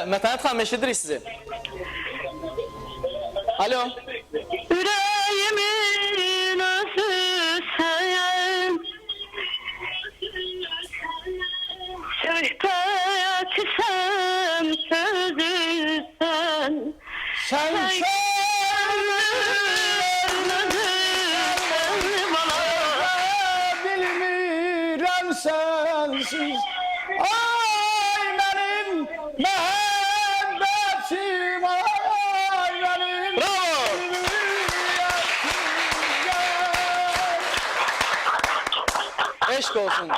Metanet Hanım eşidir sizi. Alo. Yüreğimin özü sen, söhbeti sen, sözü sen. Sen bilmirəm sensiz. Ay benim mühabbetim, ay benim. Bravo. Eşk olsun.